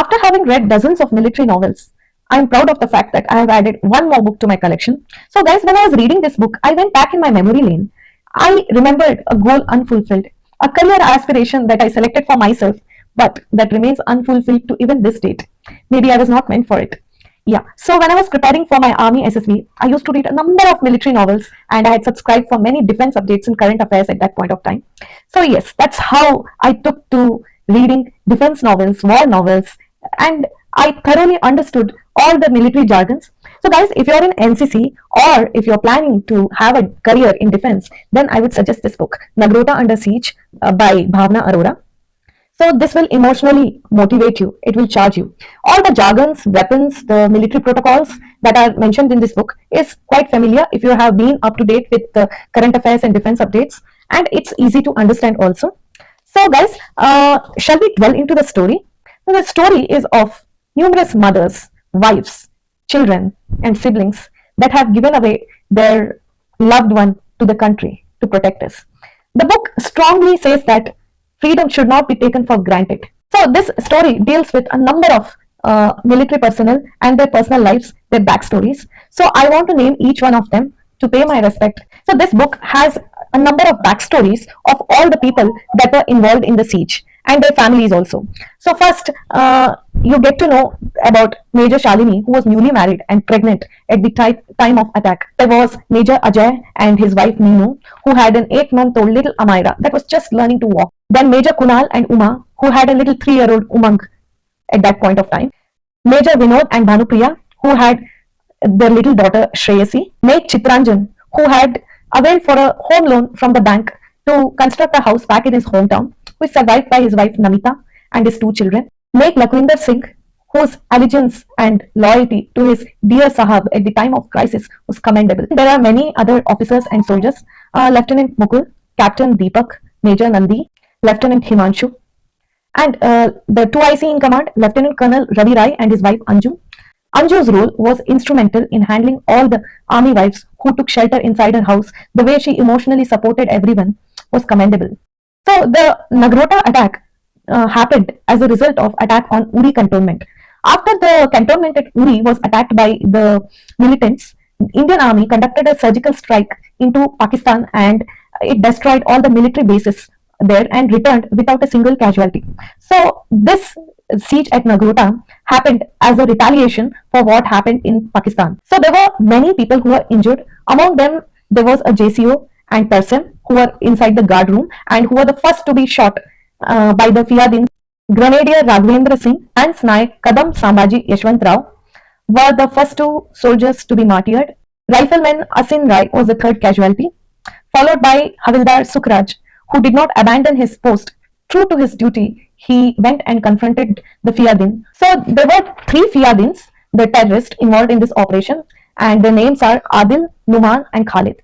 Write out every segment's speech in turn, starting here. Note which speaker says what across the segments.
Speaker 1: After having read dozens of military novels, I'm proud of the fact that I have added one more book to my collection. So, guys, when I was reading this book, I went back in my memory lane. I remembered a goal unfulfilled, a career aspiration that I selected for myself, but that remains unfulfilled to even this date. Maybe I was not meant for it. Yeah, so when I was preparing for my army SSB, I used to read a number of military novels and I had subscribed for many defense updates and current affairs at that point of time. So, yes, that's how I took to reading defense novels, war novels, and I thoroughly understood all the military jargons. So, guys, if you're in NCC or if you're planning to have a career in defense, then I would suggest this book, Nagrota Under Siege by Bhaavna Arora. So this will emotionally motivate you. It will charge you. All the jargons, weapons, the military protocols that are mentioned in this book is quite familiar if you have been up to date with the current affairs and defense updates, and it's easy to understand also. So guys, shall we dwell into the story? So the story is of numerous mothers, wives, children, and siblings that have given away their loved one to the country to protect us. The book strongly says that freedom should not be taken for granted. So this story deals with a number of military personnel and their personal lives, their backstories. So I want to name each one of them to pay my respect. So this book has a number of backstories of all the people that were involved in the siege and their families also. So first, you get to know about Major Shalini, who was newly married and pregnant at the time of attack. There was Major Ajay and his wife Meenu, who had an 8-month-old little Amira that was just learning to walk. Then Major Kunal and Uma, who had a little 3-year-old Umang at that point of time. Major Vinod and Bhanupriya, who had their little daughter Shreyasi. Maid Chitranjan, who had availed for a home loan from the bank to construct a house back in his hometown, who is survived by his wife Namita and his 2 children. Maid Lakhwinder Singh, whose allegiance and loyalty to his dear Sahab at the time of crisis was commendable. There are many other officers and soldiers, Lieutenant Mukul, Captain Deepak, Major Nandi, Lieutenant Himanshu, and the 2 IC in command, Lieutenant Colonel Ravi Rai and his wife Anju. Anju's role was instrumental in handling all the army wives who took shelter inside her house. The way she emotionally supported everyone was commendable. So the Nagrota attack happened as a result of attack on Uri cantonment. After the cantonment at Uri was attacked by the militants, Indian Army conducted a surgical strike into Pakistan and it destroyed all the military bases there and returned without a single casualty. So this siege at Nagrota happened as a retaliation for what happened in Pakistan. So there were many people who were injured. Among them, there was a JCO and person who were inside the guard room and who were the first to be shot by the Fiyadin. Grenadier Raghavendra Singh and Naik Kadam Sambhaji Yashwant Rao were the first 2 soldiers to be martyred. Rifleman Asin Rai was the 3rd casualty, followed by Havildar Sukhraj, who did not abandon his post. True to his duty, he went and confronted the Fiyadin. So there were 3 Fiyadins, the terrorists involved in this operation, and their names are Adil, Numan, and Khalid.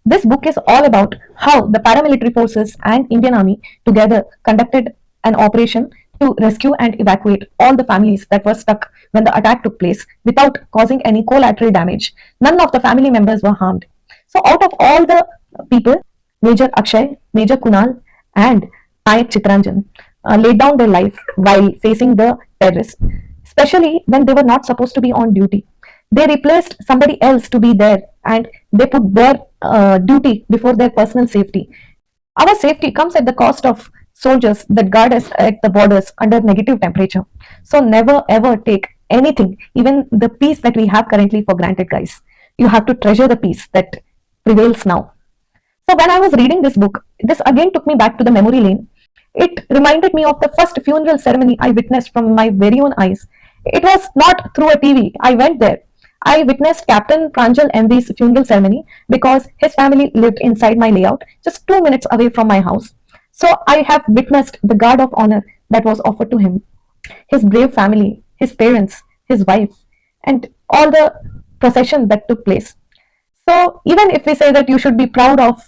Speaker 1: This book is all about how the paramilitary forces and Indian Army together conducted an operation to rescue and evacuate all the families that were stuck when the attack took place without causing any collateral damage. None of the family members were harmed. So out of all the people, Major Akshay, Major Kunal, and Naik Chitranjan laid down their life while facing the terrorists, especially when they were not supposed to be on duty. They replaced somebody else to be there and they put their duty before their personal safety. Our safety comes at the cost of soldiers that guard us at the borders under negative temperature. So never ever take anything, even the peace that we have currently, for granted, guys. You have to treasure the peace that prevails now. So when I was reading this book, this again took me back to the memory lane. It reminded me of the first funeral ceremony I witnessed from my very own eyes. It was not through a TV. I went there. I witnessed Captain Pranjal MV's funeral ceremony because his family lived inside my layout, just 2 minutes away from my house. So I have witnessed the guard of honor that was offered to him, his brave family, his parents, his wife, and all the procession that took place. So even if we say that you should be proud of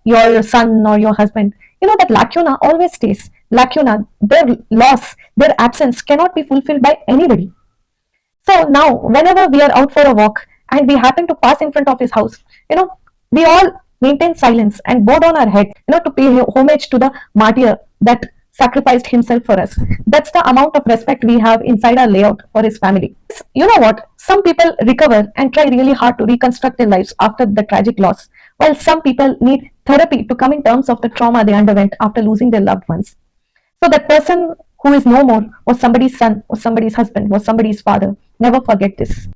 Speaker 1: your son or your husband, you know that lacuna always stays. Lacuna, their loss, their absence cannot be fulfilled by anybody. So now, whenever we are out for a walk and we happen to pass in front of his house, we all maintain silence and bow down our head, to pay homage to the martyr that sacrificed himself for us. That's the amount of respect we have inside our layout for his family. You know what? Some people recover and try really hard to reconstruct their lives after the tragic loss, while some people need therapy to come in terms of the trauma they underwent after losing their loved ones. So that person who is no more was somebody's son, was somebody's husband, was somebody's father. Never forget this.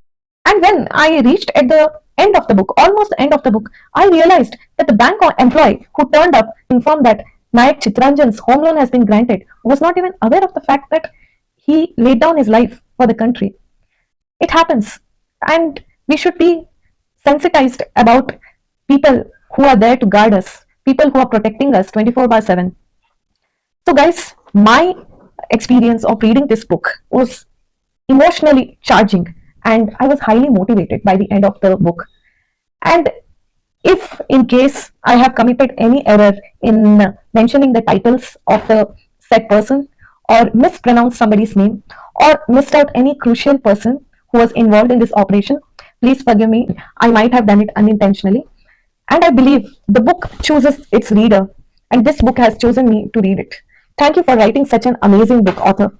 Speaker 1: And when I reached at the end of the book, almost the end of the book, I realized that the bank employee who turned up informed that Nayak Chitranjan's home loan has been granted was not even aware of the fact that he laid down his life for the country. It happens. And we should be sensitized about people who are there to guard us, people who are protecting us 24/7. So, guys, my experience of reading this book was emotionally charging, and I was highly motivated by the end of the book. And if in case I have committed any error in mentioning the titles of the said person, or mispronounced somebody's name, or missed out any crucial person who was involved in this operation, please forgive me. I might have done it unintentionally. And I believe the book chooses its reader, and this book has chosen me to read it. Thank you for writing such an amazing book, author.